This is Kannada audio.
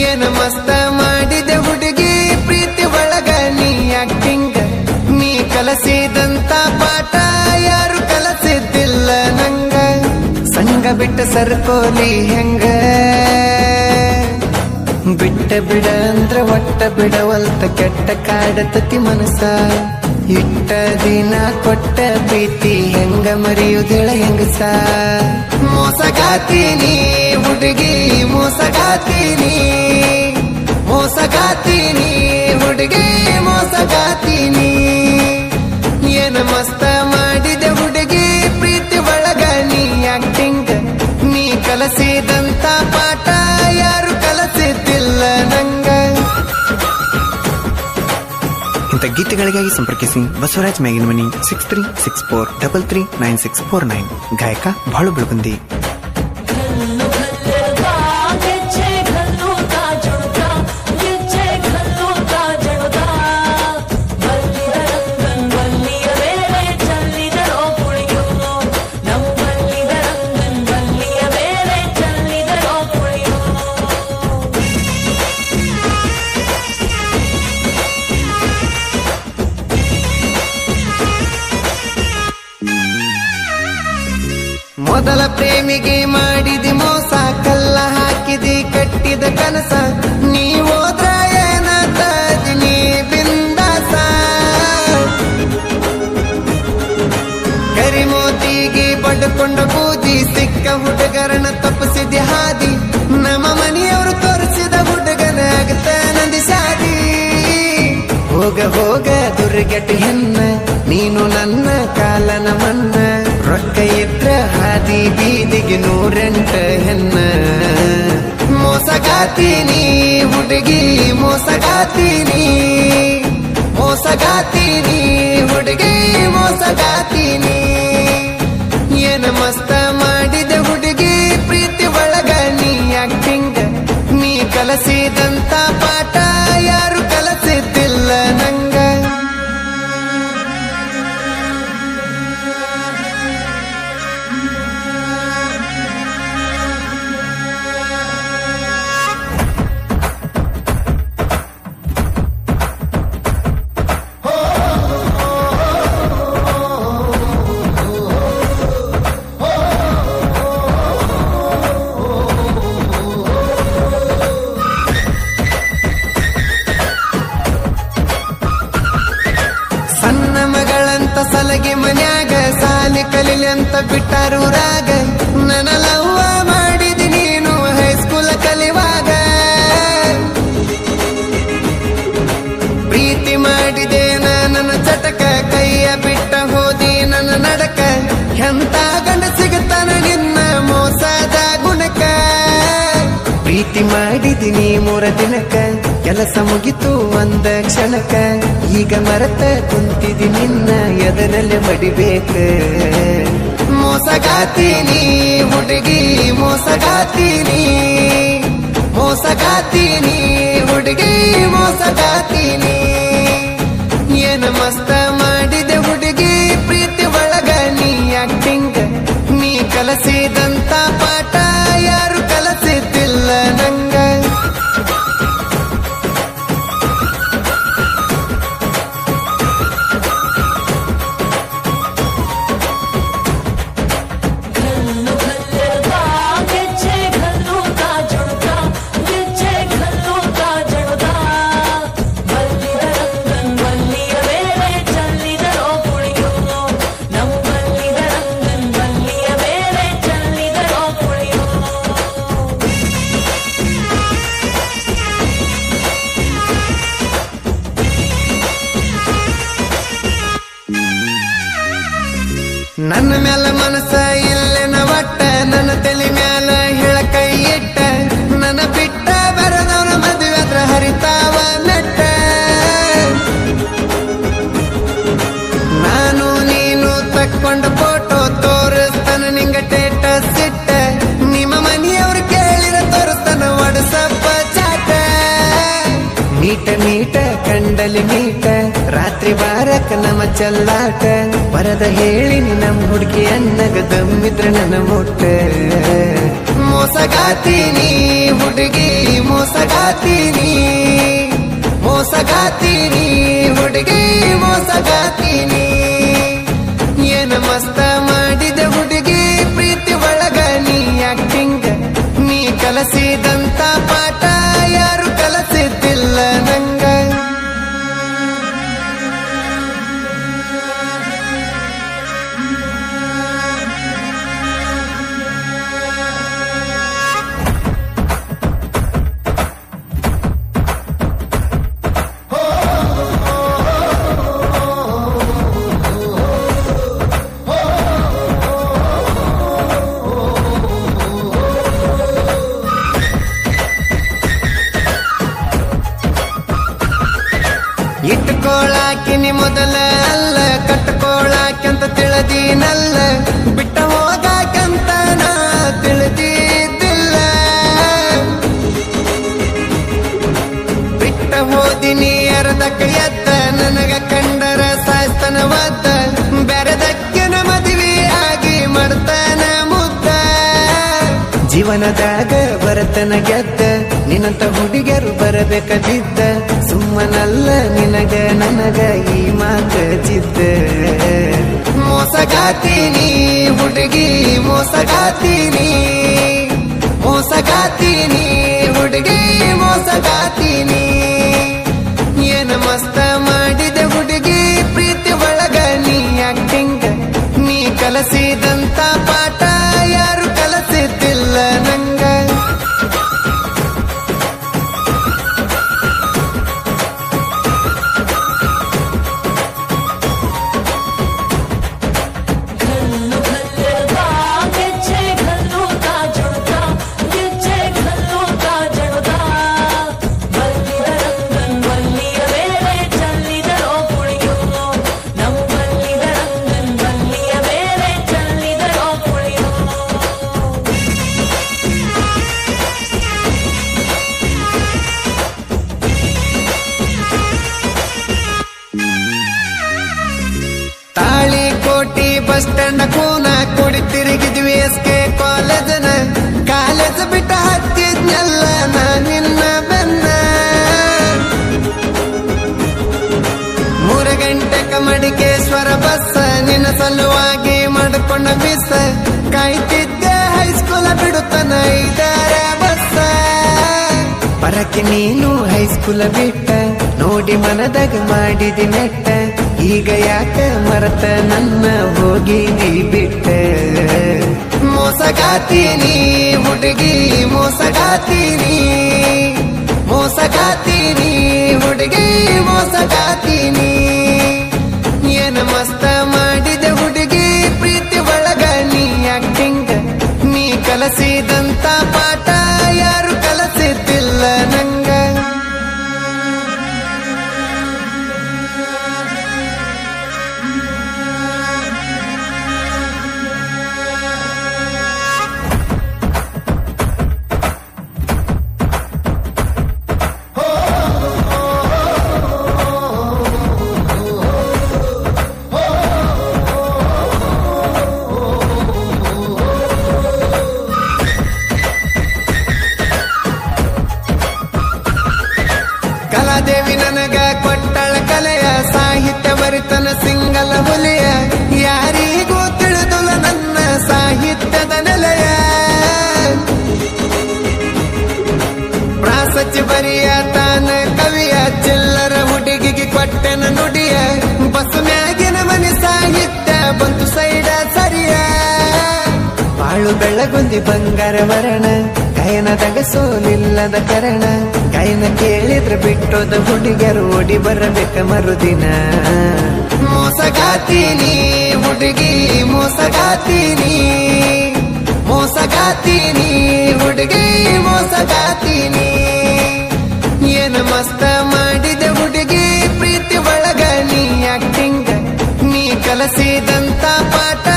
ಏನ ಮಸ್ತ ಮಾಡಿದೆ ಹುಡುಗಿ ಪ್ರೀತಿ ಒಳಗ ನೀ ಆಕ್ಟಿಂಗ್. ನೀ ಕಲಸಿದಂತ ಪಾಠ ಯಾರು ಕಲಸಿದ್ದಿಲ್ಲ ನಂಗ. ಸಂಗ ಬಿಟ್ಟ ಸರ್ಕೋಲಿ ಹೆಂಗ ಬಿಟ್ಟ ಬಿಡ ಅಂದ್ರ ಒಟ್ಟ ಬಿಡವಲ್ತ ಕೆಟ್ಟ ಕಾಡತತಿ ಮನಸ. ಇಟ್ಟ ದಿನ ಕೊಟ್ಟ ಪ್ರೀತಿ ಹೆಂಗ ಮರೆಯುವುದಿಳ ಹೆಂಗಸ. ಮೋಸಗಾತೀನಿ ಹುಡುಗಿ ಮೋಸಗಾತೀನಿ ಮೋಸಗಾತೀನಿ ಹುಡುಗಿ ಮೋಸಗಾತೀನಿ. ಏನ ಮಸ್ತ ಮಾಡಿದೆ ಹುಡುಗಿ ಪ್ರೀತಿ ಒಳಗ ನೀ ಆಕ್ಟಿಂಗ್. ನೀ ಕಲಸಿದಂತ ಪಾಠ ಯಾರು ಕಲಸಿದ್ದಿಲ್ಲ ನಂಗ. ಇಂಥ ಗೀತೆಗಳಿಗಾಗಿ ಸಂಪರ್ಕಿಸಿ ಬಸವರಾಜ್ ಮೇಗಿನಮನಿ 6364339649. ಗಾಯಕ ಬಾಳು ಬೆಳಗುಂದಿ. ಮೊದಲ ಪ್ರೇಮಿಗೆ ಮಾಡಿದಿ ಮೋಸ, ಕಲ್ಲ ಹಾಕಿದಿ ಕಟ್ಟಿದ ಕನಸ. ನೀ ಹೋದ್ರ ಏನಾತದಿ ಬಿಂದಾಸ. ಕರಿಮೋತಿಗೆ ಬಡ್ಕೊಂಡ ಬೂದಿ ಸಿಕ್ಕ ಹುಡುಗರನ ತಪ್ಪಿಸಿದಿ ಹಾದಿ. ನಮ್ಮ ಮನೆಯವರು ತೋರಿಸಿದ ಹುಡುಗನ ಆಗತ ನಂದಿ ಶಾದಿ. ಹೋಗ ಹೋಗ ದುರ್ಗಟ್ಟಿ ಹೆಣ್ಣ ನೀನು ನನ್ನ ಕಾಲನ ಮನ್ನ. ರೊಕ್ಕ ಇದ್ರ ಹಾದಿ ಬೀದಿಗೆ 108 ಹೆಣ್ಣ. ಮೋಸಗಾತೀನಿ ಹುಡುಗಿ ಮೋಸಗಾತೀನಿ ಮೋಸಗಾತೀನಿ ಹುಡುಗಿ ಮೋಸಗಾತೀನಿ. ಏನ ಮಸ್ತ ಮಾಡಿದೆ ಹುಡುಗಿ ಪ್ರೀತಿ ಒಳಗ ನೀ ಆಕ್ಟಿಂಗ್. ನೀ ಕಲಸಿದಂತ ಪಾಠ ಯಾರು ಕಲಸಿದ್ದಿಲ್ಲ ನಂಗ. ಸಲಗಿ ಮನ್ಯಾಗ ಸಾಲಿ ಕಲಿಲಿ ಅಂತ ಬಿಟ್ಟಾರು ರಾಗ. ನನ್ನ ಲವ್ವ ಮಾಡಿದಿ ನೀನು ಹೈಸ್ಕೂಲ್ ಕಲಿವಾಗ. ಪ್ರೀತಿ ಮಾಡಿದೆ ನನ್ನ ಚಟಕ ಕೈಯ ಬಿಟ್ಟ ಹೋದಿ ನನ್ನ ನಡಕ. ಎಂತ ಗಂಡ ಸಿಗುತ್ತಾನ ನಿನ್ನ ಮೋಸದ ಗುಣಕ. ಪ್ರೀತಿ ಮಾಡಿದಿನಿ 3 ದಿನಕ ಕೆಲಸ ಮುಗಿತು ಒಂದ ಕ್ಷಣಕ. ಈಗ ಮರೆತ ಕುಂತಿದಿ ನಿನ್ನ ಎದರಲ್ಲಿ ಬಡಿಬೇಕ. ಮೋಸಗಾತೀನಿ ಹುಡುಗಿ ಮೋಸಗಾತೀನಿ ಮೋಸಗಾತೀನಿ ಹುಡುಗಿ ಮೋಸಗಾತೀನಿ. ಏನ ಮಸ್ತ ಮಾಡಿದೆ ಹುಡುಗಿ ಪ್ರೀತಿ ಒಳಗ ನೀ ಆಕ್ಟಿಂಗ್. ನೀ ಕಲಸಿದಂತ ಪಾಠ ಯಾರು ಕಲಸಿದ್ದಿಲ್ಲ ನಂಗ. ನನ್ನ ಮ್ಯಾಲ ಮನಸ್ಸ ಇಲ್ಲೆನ ಒಟ್ಟ. ನನ್ನ ತಲೆ ಮ್ಯಾಲ ಹೇಳ ಕೈ ಇಟ್ಟ. ನನ್ನ ಬಿಟ್ಟ ಬರದವನ ಮದುವೆ ಅದ್ರ ಹರಿತಾವ ಮೆಟ್ಟ. ನಾನು ನೀನು ತಕ್ಕೊಂಡ ಫೋಟೋ ತೋರಿಸ್ತಾನ ನಿಂಗ ಸ್ಟೇಟಸ್ ಇಟ್ಟ. ನಿಮ್ಮ ಮನೆಯವ್ರು ಕೇಳಿರ ತೋರಿಸ್ತಾನ ವಾಟ್ಸಪ್ಪ ಚಾಟ. ಮೀಟ ಮೀಟ ಕಂಡಲಿ ಮೀಟ ರಾತ್ರಿ ಬಾರಕ ನಮ್ಮ ಚಲ್ಲಾಟ. ಬರದ ಹೇಳಿನಿ ನಮ್ ಹುಡುಗಿ ಅನ್ನಗ ದಮ್ಮಿದ್ರ ನನ್ನ ಮುಟ್ಟ. ಮೋಸಗಾತೀನಿ ಹುಡುಗಿ ಮೋಸಗಾತೀನಿ ಮೋಸಗಾತೀನಿ ಹುಡುಗಿ ಮೋಸಗಾತೀನಿ ಏನ ಮಸ್ತ ಮಾಡಿದೆ ಹುಡುಗಿ ಪ್ರೀತಿ ಒಳಗ ನೀ ಆಕ್ಟಿಂಗ್ ನೀ ಕಲಸಿದಂತ ಪಾಠ ಯಾರು ಕಲಸಿದ್ದಿಲ್ಲ ನಂಗ ಇಟ್ಕೋಳಾಕಿನಿ ಮೊದಲ ಅಲ್ಲ ಕಟ್ಕೋಳಾಕಂತ ತಿಳಿದೀನಲ್ಲ ಬಿಟ್ಟ ಹೋಗಾಕಂತ ನಾ ತಿಳಿದಿದ್ದಿಲ್ಲ ಬಿಟ್ಟ ಹೋದಿನಿ ಅರ್ಧಕ್ಕ ಎದ್ದ ನನಗ ಕಂಡರ ಸಾಸ್ತನವಾದ ಬೆರೆದಕ್ಕಿನ ಮದುವೆ ಆಗಿ ಮಾಡ್ತಾನ ಮುದ್ದ ಜೀವನದಾಗ ಬರತನ ಗೆದ್ದ ನಿನ್ನಂತ ಹುಡುಗಿಯರು ಬರಬೇಕದಿದ್ದ ಸುಮ್ಮನಲ್ಲ ನಿನಗ ನನಗ ಈ ಮಾತ ಜಿದ್ದ ಮೋಸಗಾತೀನಿ ಹುಡುಗಿ ಮೋಸಗಾತೀನಿ ಮೋಸಗಾತೀನಿ ಹುಡುಗಿ ಮೋಸಗಾತೀನಿ ಏನ ಮಸ್ತ ಮಾಡಿದೆ ಹುಡುಗಿ ಪ್ರೀತಿ ಒಳಗ ನೀ ಆಕ್ಟಿಂಗ್ ನೀ ಕಲಸಿದಂತ ಪಾಠ ಯಾರು ಕಲಸಿದ್ದಿಲ್ಲ ನಂಗ ಕೋಟಿ ಬಸ್ ಸ್ಟ್ಯಾಂಡ್ ಕೂನ ಕೊಡಿ ತಿರುಗಿದ್ವಿ ಎಸ್ಕೆ ಕಾಲೇಜನ ಕಾಲೇಜ್ ಬಿಟ್ಟ ಹತ್ತಿದ್ನೆಲ್ಲ ನಾ ನಿನ್ನ ಬೆನ್ನ 3 ಗಂಟೆಕ ಮಡಿಕೇಶ್ವರ ಬಸ್ ನಿನ್ನ ಸಲುವಾಗಿ ಮಾಡಿಕೊಂಡ ಮಿಸ್ ಕಾಯ್ತಿದ್ದೆ ಹೈಸ್ಕೂಲ ಬಿಡುತ್ತನ 5 ಬಸ್ ಪರಕ್ಕೆ ನೀನು ಹೈಸ್ಕೂಲ ಬಿಟ್ಟ ನೋಡಿ ಮನದಾಗ ಮಾಡಿದಿ ನೆಟ್ಟ ಈಗ ಯಾಕ ಮರತ ನನ್ನ ಹೋಗಿದಿ ಬಿಟ್ಟ ಮೋಸಗಾತೀನಿ ಹುಡುಗಿ ಮೋಸಗಾತೀನಿ ಮೋಸಗಾತೀನಿ ಹುಡುಗಿ ಮೋಸಗಾತೀನಿ ಏನ ಮಸ್ತ ಮಾಡಿದೆ ಹುಡುಗಿ ಪ್ರೀತಿ ಒಳಗ ನೀ ಆಕ್ಟಿಂಗ್ ನೀ ಕಲಸಿದಂತ ಪಾಠ ಯಾರು ಕಲಸಿದ್ದಿಲ್ಲ ನಂಗ ಕಲಾದೇವಿ ನನಗ ಕೊಟ್ಟಳ ಕಲೆಯ ಸಾಹಿತ್ಯ ಬರಿತನ ಸಿಂಗಲ ಹುಲಿಯ ಯಾರಿಗೂ ತಿಳಿದುಲ ನನ್ನ ಸಾಹಿತ್ಯದ ನೆಲೆಯ ಪ್ರಾಸಚ್ಚಿ ಬರಿಯ ತಾನ ಕವಿಯ ಚಿಲ್ಲರ ಹುಡುಗಿಗೆ ಕೊಟ್ಟೆನ ನುಡಿಯ ಬಸ್ ಮ್ಯಾಗಿನ ಮನೆ ಸಾಹಿತ್ಯ ಬಂತು ಸೈಡ ಸರಿಯ ಬಾಳು ಬೆಳ್ಳಗುಂದಿ ಬಂಗಾರ ವರ್ಣ ಗಾಯನದಾಗ ಸೋಲಿಲ್ಲದ ಕರಣ ಗಾಯನ ಕೇಳಿದ್ರೆ ಬಿಟ್ಟೋದ ಹುಡುಗಿಯರು ಓಡಿ ಬರಬೇಕ ಮರುದಿನ ಮೋಸಗಾತೀನಿ ಹುಡುಗಿ ಮೋಸಗಾತೀನಿ ಮೋಸಗಾತೀನಿ ಹುಡುಗಿ ಮೋಸಗಾತೀನಿ ಏನ ಮಸ್ತ ಮಾಡಿದೆ ಹುಡುಗಿ ಪ್ರೀತಿ ಒಳಗ ನೀ ಆಕ್ಟಿಂಗ್ ನೀ ಕಲಸಿದಂತ ಪಾಠ